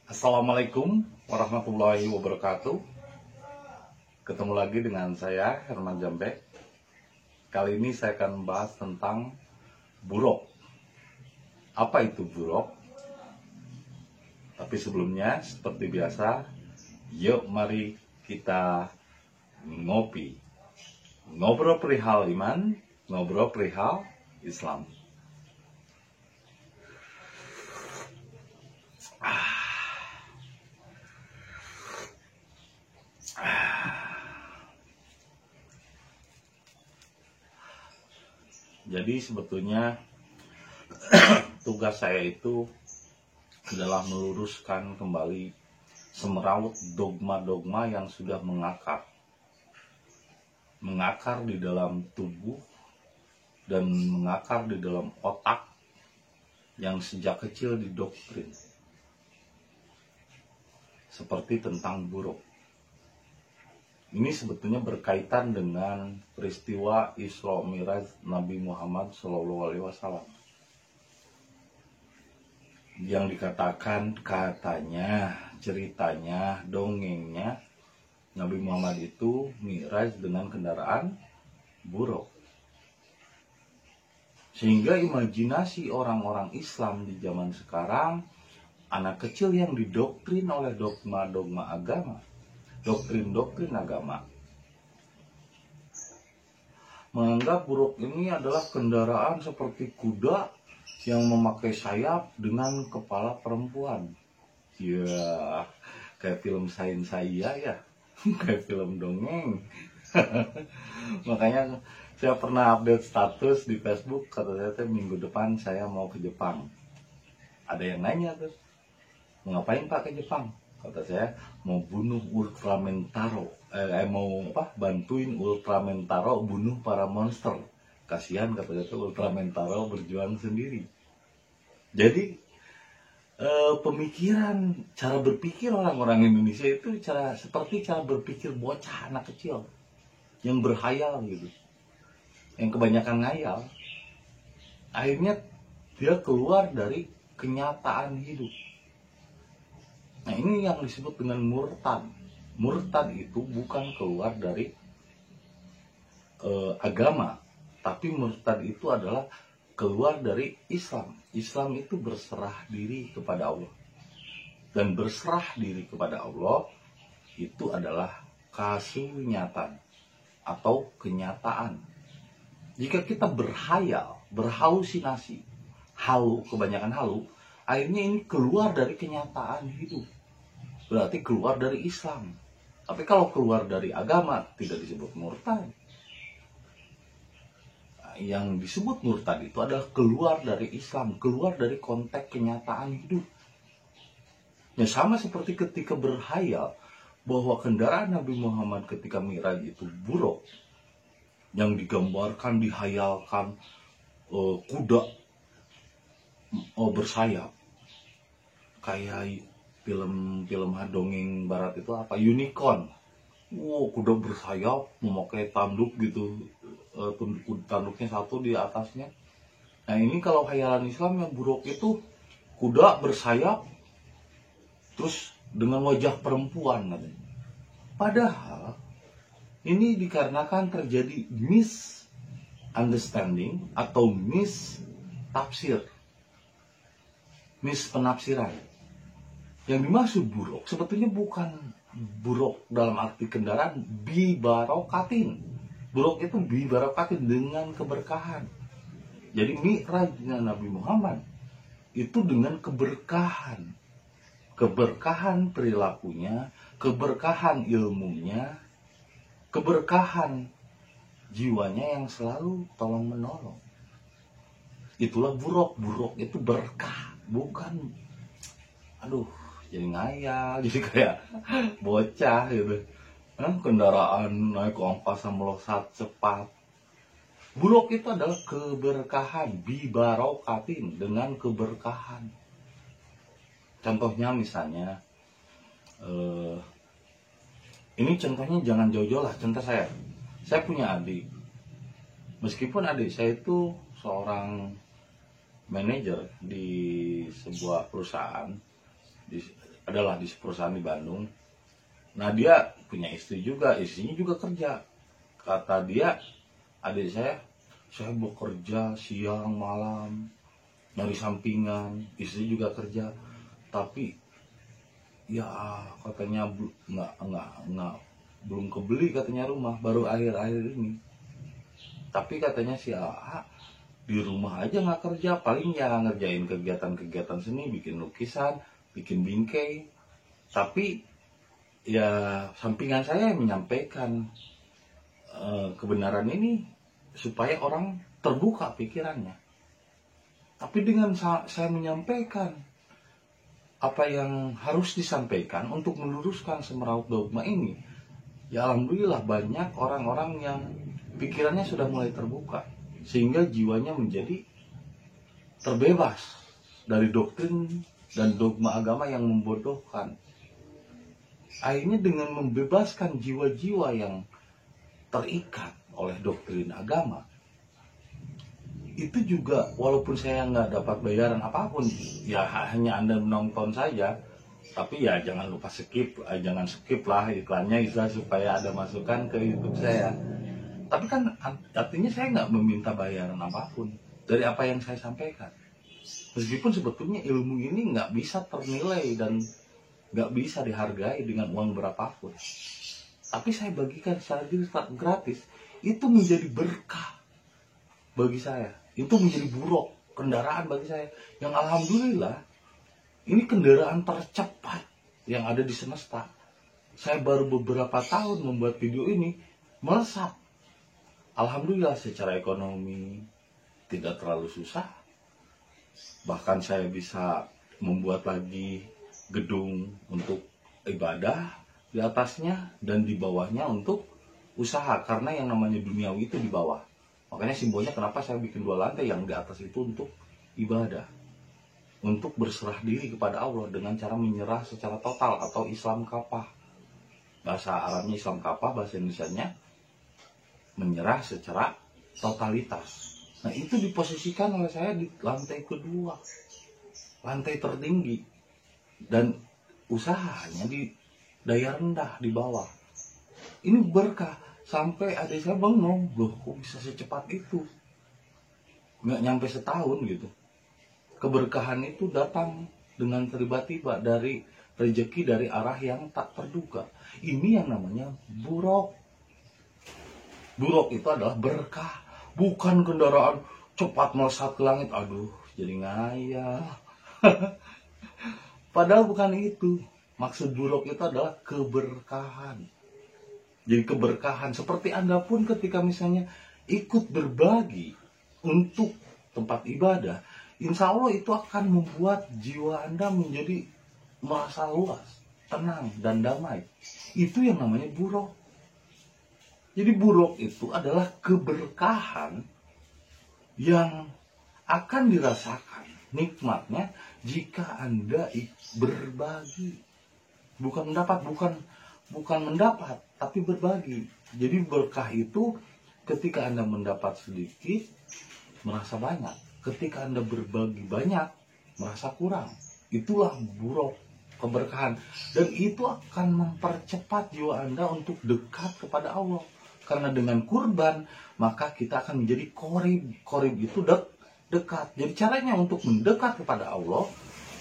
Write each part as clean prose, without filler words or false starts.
Assalamualaikum warahmatullahi wabarakatuh. Ketemu lagi dengan saya Herman Jambek. Kali ini saya akan membahas tentang buruk. Apa itu buruk? Tapi sebelumnya seperti biasa, yuk mari kita ngopi. Ngobrol perihal iman, ngobrol perihal Islam. Jadi sebetulnya tugas saya itu adalah meluruskan kembali semeraut dogma-dogma yang sudah mengakar di dalam tubuh dan mengakar di dalam otak yang sejak kecil didoktrin, seperti tentang buruk. Ini sebetulnya berkaitan dengan peristiwa Isra Miraj Nabi Muhammad SAW, yang dikatakan ceritanya, dongengnya Nabi Muhammad itu Miraj dengan kendaraan buruk. Sehingga imajinasi orang-orang Islam di zaman sekarang, anak kecil yang didoktrin oleh dogma-dogma agama, doktrin-doktrin agama, menganggap buruk ini adalah kendaraan seperti kuda yang memakai sayap dengan kepala perempuan. Ya, kayak film sains saya ya, kayak film dongeng. Makanya saya pernah update status di Facebook, kata saya minggu depan saya mau ke Jepang. Ada yang nanya tuh, mau ngapain Pak ke Jepang? Kata saya mau bunuh Ultraman Taro, bantuin Ultraman Taro bunuh para monster. Kasihan kata saya, Ultraman Taro berjuang sendiri. Jadi pemikiran, cara berpikir orang-orang Indonesia itu seperti cara berpikir bocah anak kecil yang berhayal gitu, yang kebanyakan ngayal. Akhirnya dia keluar dari kenyataan hidup. Nah, ini yang disebut dengan murtad. Murtad itu bukan keluar dari agama, tapi murtad itu adalah keluar dari Islam. Islam itu berserah diri kepada Allah. Dan berserah diri kepada Allah itu adalah kasunyatan atau kenyataan. Jika kita berhayal, berhalusinasi, kebanyakan halu, akhirnya ini keluar dari kenyataan hidup. Berarti keluar dari Islam. Tapi kalau keluar dari agama tidak disebut murtad. Yang disebut murtad itu adalah keluar dari Islam, keluar dari konteks kenyataan hidup. Ya, sama seperti ketika berhayal bahwa kendaraan Nabi Muhammad ketika Mi'raj itu buruk, yang digambarkan, dihayalkan kuda bersayap, kayak film dongeng barat itu apa, unicorn. Kuda bersayap memakai tanduk gitu, tanduknya satu di atasnya. Nah, ini kalau khayalan Islam yang buruk itu kuda bersayap terus dengan wajah perempuan katanya. Padahal ini dikarenakan terjadi misunderstanding atau mispenafsiran. Yang dimaksud buruk sebetulnya bukan buruk dalam arti kendaraan, bibarokatin. Buruk itu bibarokatin, dengan keberkahan. Jadi Mi'rajnya Nabi Muhammad itu dengan keberkahan. Keberkahan perilakunya, keberkahan ilmunya, keberkahan jiwanya yang selalu tolong menolong. Itulah buruk. Buruk itu berkah, bukan jadi ngayal, jadi kayak bocah gitu. Kendaraan naik ke angkasa melesat cepat. Buruk itu adalah keberkahan, bibarokatin, dengan keberkahan. Contohnya misalnya, ini contohnya jangan jauh-jauh lah, contoh saya punya adik. Meskipun adik saya itu seorang manajer di sebuah perusahaan, adalah di perusahaan di Bandung. Nah dia punya istri juga, istrinya juga kerja. Kata dia, adik saya bekerja siang malam, dari sampingan, istri juga kerja, tapi ya katanya nggak belum kebeli katanya rumah, baru akhir-akhir ini. Tapi katanya si AA di rumah aja nggak kerja, paling ya ngerjain kegiatan-kegiatan seni, bikin lukisan, bikin bingkai. Tapi ya sampingan saya yang menyampaikan kebenaran ini supaya orang terbuka pikirannya. Tapi dengan saya menyampaikan apa yang harus disampaikan untuk meluruskan semeraut dogma ini, ya alhamdulillah banyak orang-orang yang pikirannya sudah mulai terbuka, sehingga jiwanya menjadi terbebas dari doktrin dan dogma agama yang membodohkan. Akhirnya dengan membebaskan jiwa-jiwa yang terikat oleh doktrin agama, itu juga walaupun saya nggak dapat bayaran apapun, ya hanya Anda menonton saja, tapi ya jangan lupa jangan skip lah iklannya, supaya ada masukan ke YouTube saya. Tapi kan artinya saya nggak meminta bayaran apapun dari apa yang saya sampaikan. Meskipun sebetulnya ilmu ini nggak bisa ternilai dan nggak bisa dihargai dengan uang berapapun. Tapi saya bagikan secara gratis, itu menjadi berkah bagi saya. Itu menjadi buruk kendaraan bagi saya. Yang alhamdulillah, ini kendaraan tercepat yang ada di semesta. Saya baru beberapa tahun membuat video ini, melesat. Alhamdulillah secara ekonomi tidak terlalu susah. Bahkan saya bisa membuat lagi gedung untuk ibadah di atasnya, dan di bawahnya untuk usaha, karena yang namanya duniawi itu di bawah. Makanya simbolnya kenapa saya bikin 2 lantai, yang di atas itu untuk ibadah, untuk berserah diri kepada Allah dengan cara menyerah secara total atau Islam kapah. Bahasa Arabnya Islam kapah, bahasa Indonesianya menyerah secara totalitas. Nah itu diposisikan oleh saya di lantai kedua, lantai tertinggi, dan usahanya di daya rendah di bawah. Ini berkah. Sampai adik saya bengong, loh kok bisa secepat itu, nggak nyampe setahun gitu. Keberkahan itu datang dengan tiba-tiba dari rezeki dari arah yang tak terduga. Ini yang namanya buruk. Buruk itu adalah berkah, bukan kendaraan cepat melesat ke langit. Aduh, jadi ngayal. Padahal bukan itu. Maksud buruk itu adalah keberkahan. Jadi keberkahan, seperti Anda pun ketika misalnya ikut berbagi untuk tempat ibadah, insya Allah itu akan membuat jiwa Anda menjadi merasa luas, tenang, dan damai. Itu yang namanya buruk. Jadi buruk itu adalah keberkahan yang akan dirasakan nikmatnya jika Anda berbagi. Bukan mendapat, tapi berbagi. Jadi berkah itu ketika Anda mendapat sedikit, merasa banyak. Ketika Anda berbagi banyak, merasa kurang. Itulah buruk keberkahan. Dan itu akan mempercepat jiwa Anda untuk dekat kepada Allah. Karena dengan kurban, maka kita akan menjadi qorib. Qorib itu dekat. Jadi caranya untuk mendekat kepada Allah,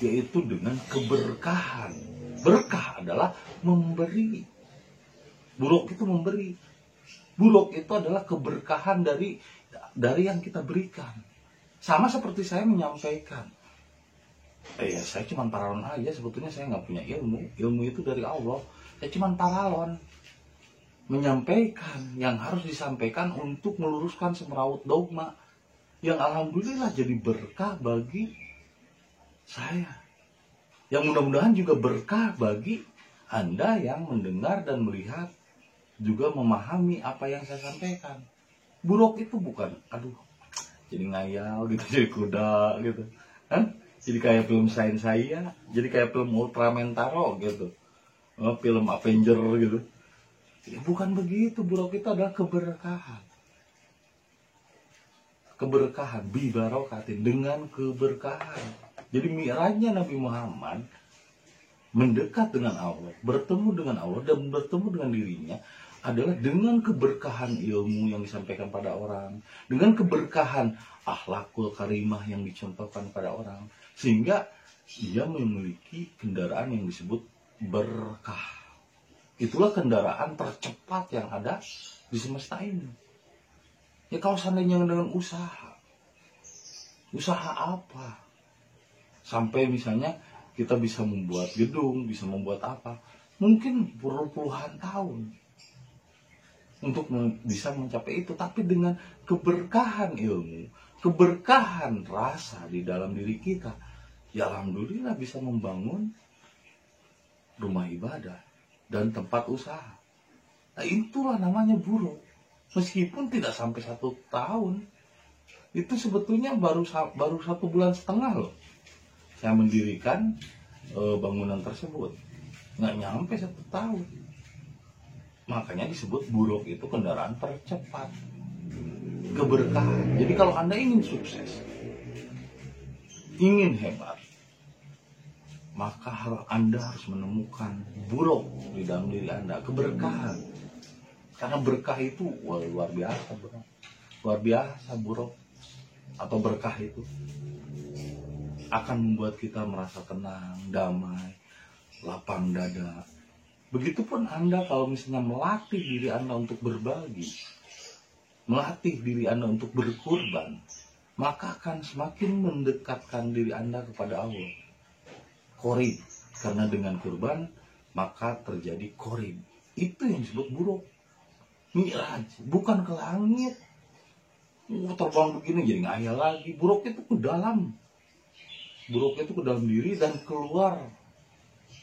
yaitu dengan keberkahan. Berkah adalah memberi. Buruk itu memberi. Buruk itu adalah keberkahan dari yang kita berikan. Sama seperti saya menyampaikan. Saya cuma paralon aja, sebetulnya saya nggak punya ilmu. Ilmu itu dari Allah. Saya cuma paralon. Menyampaikan yang harus disampaikan untuk meluruskan semeraut dogma. Yang alhamdulillah jadi berkah bagi saya. Yang mudah-mudahan juga berkah bagi Anda yang mendengar dan melihat, juga memahami apa yang saya sampaikan. Buruk itu bukan, aduh, jadi ngayal gitu, jadi kuda gitu. Jadi kayak film sains saya, jadi kayak film Ultraman Taro gitu. Film Avenger gitu. Ya, bukan begitu, buruk itu adalah keberkahan. Keberkahan, bibarokatin, dengan keberkahan. Jadi mi'rajnya Nabi Muhammad mendekat dengan Allah, bertemu dengan Allah dan bertemu dengan dirinya adalah dengan keberkahan ilmu yang disampaikan pada orang, dengan keberkahan akhlakul karimah yang dicontohkan pada orang, sehingga ia memiliki kendaraan yang disebut berkah. Itulah kendaraan tercepat yang ada di semesta ini. Ya kalau seandainya dengan usaha apa? Sampai misalnya kita bisa membuat gedung, bisa membuat apa? Mungkin perlu puluhan tahun untuk bisa mencapai itu. Tapi dengan keberkahan ilmu, keberkahan rasa di dalam diri kita, ya alhamdulillah bisa membangun rumah ibadah dan tempat usaha. Nah itulah namanya buruk. Meskipun tidak sampai 1 tahun, itu sebetulnya baru 1,5 bulan loh saya mendirikan bangunan tersebut. Nggak nyampe 1 tahun. Makanya disebut buruk itu kendaraan tercepat, keberkahan. Jadi kalau Anda ingin sukses, ingin hebat, maka Anda harus menemukan buruk di dalam diri Anda, keberkahan. Karena berkah itu luar biasa, bro. Luar biasa buruk atau berkah itu akan membuat kita merasa tenang, damai, lapang dada. Begitupun Anda kalau misalnya melatih diri Anda untuk berbagi, melatih diri Anda untuk berkurban, maka akan semakin mendekatkan diri Anda kepada Allah. Qorib, karena dengan kurban maka terjadi qorib. Itu yang disebut buruk. Miraj, bukan ke langit. Terbang begini jadi ngayal lagi. Buruk itu ke dalam. Buruk itu ke dalam diri dan keluar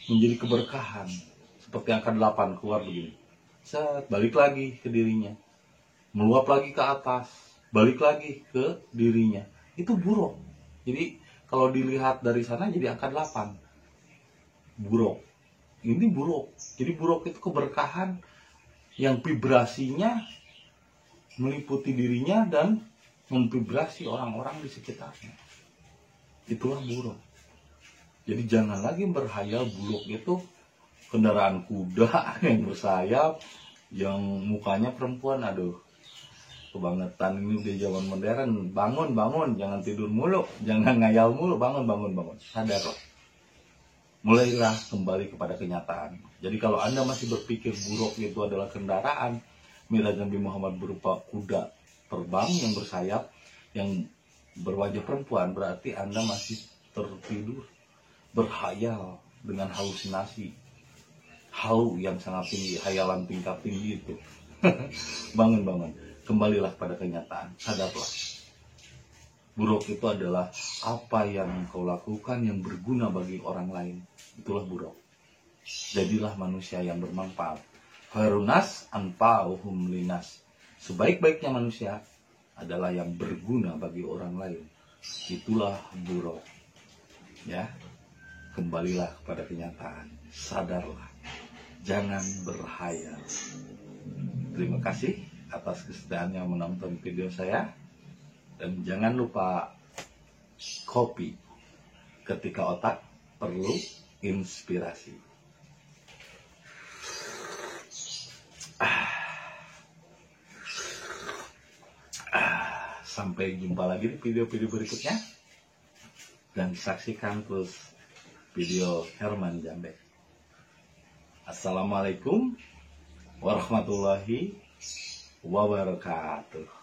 menjadi keberkahan. Seperti angka 8 keluar begini. Set, balik lagi ke dirinya. Meluap lagi ke atas. Balik lagi ke dirinya. Itu buruk. Jadi kalau dilihat dari sana jadi angka 8. Buruk. Ini buruk. Jadi buruk itu keberkahan yang vibrasinya meliputi dirinya dan memvibrasi orang-orang di sekitarnya. Itulah buruk. Jadi jangan lagi berhayal buruk itu kendaraan kuda yang bersayap, yang mukanya perempuan. Aduh, kebangetan ini di zaman modern. Bangun, jangan tidur mulu, jangan ngayal mulu, bangun. Sadarlah. Mulailah kembali kepada kenyataan. Jadi kalau Anda masih berpikir buruk itu adalah kendaraan Milad Nabi Muhammad berupa kuda terbang yang bersayap, yang berwajah perempuan, berarti Anda masih tertidur, berhayal dengan halusinasi, halu yang sangat tinggi, hayalan tingkat tinggi itu. Bangun, kembalilah pada kenyataan, sadarlah. Buruk itu adalah apa yang kau lakukan yang berguna bagi orang lain. Itulah buruk. Jadilah manusia yang bermanfaat. Khairun-nas anfa'uhum linas. Sebaik-baiknya manusia adalah yang berguna bagi orang lain. Itulah buruk. Ya, kembalilah kepada kenyataan. Sadarlah. Jangan berhayal. Terima kasih atas kesediaannya menonton video saya. Dan jangan lupa kopi ketika otak perlu inspirasi. Sampai jumpa lagi di video-video berikutnya. Dan saksikan terus video Herman Jambek. Assalamualaikum warahmatullahi wabarakatuh.